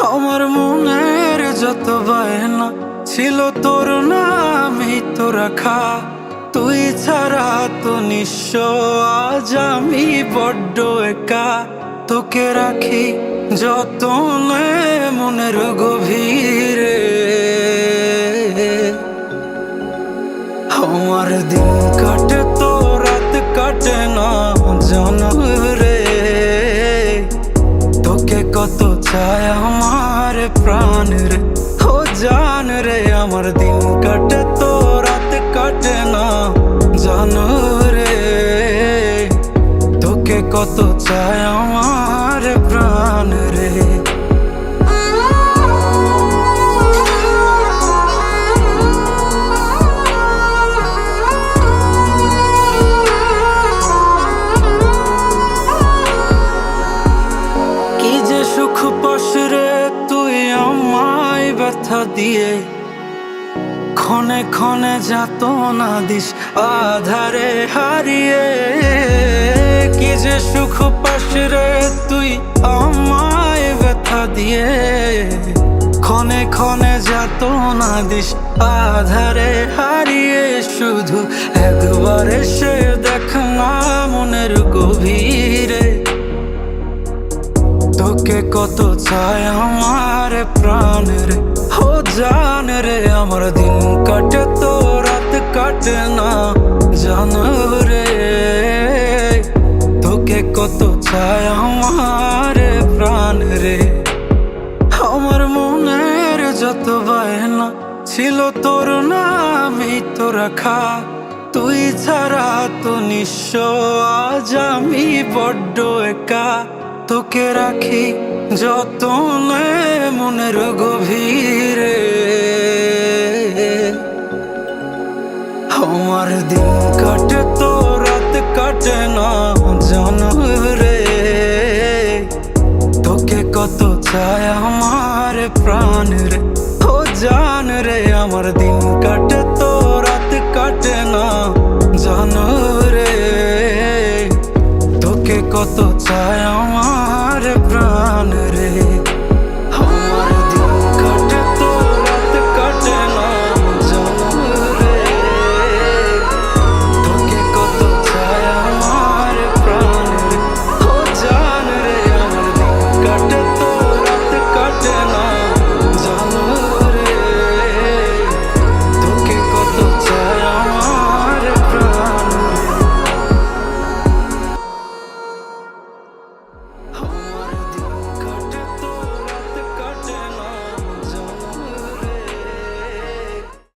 আমার মনের যত বায়না ছিল তোর নামই তো রাখা। তুই ছাড়া তো নিঃস্ব আজ আমি বড্ড একা। তোকে রাখি যতনে মনের গভীরে। আমার দিন কাটে তো রাত কাটে না জানো রে। তোকে কত চায় আমার প্রাণ রে, ও জান রে। আমার দিন কাটে তো রাত কাটে না জানো রে। তোকে কত চায় আমার প্রাণ রে। কি যে সুখ পাস রে তুই আমায় ব্যথা দিয়ে। ক্ষণে ক্ষণে যাত না দিস আধারে হারিয়ে। কি যে সুখ পাস রে তুই আমায় ব্যথা দিয়ে। ক্ষণে ক্ষণে যাত না দিস আধারে হারিয়ে। শুধু একবার এসে দেখ না মনের গভীরে। তোকে কত চায় আমার প্রাণ রে, ও জান রে। আমার দিন কাটে তো রাত কাটে না জানো রে। তোকে কত চায় আমার প্রাণ রে। আমার মনের যত বায়না ছিল তোর নামই তো রাখা। তুই ছাড়া তো নিঃস্ব আজ আমি বড্ড একা। তোকে রাখি যতনে মনের গভীরে। আমার দিন কাটে তো রাত কাটে না জানো রে। তোকে কত চায় আমার প্রাণ রে, ও জান রে। আমার দিন কাটে তো রাত কাটে না জানো রে। তোকে কত চায় আমার প্রাণ রে।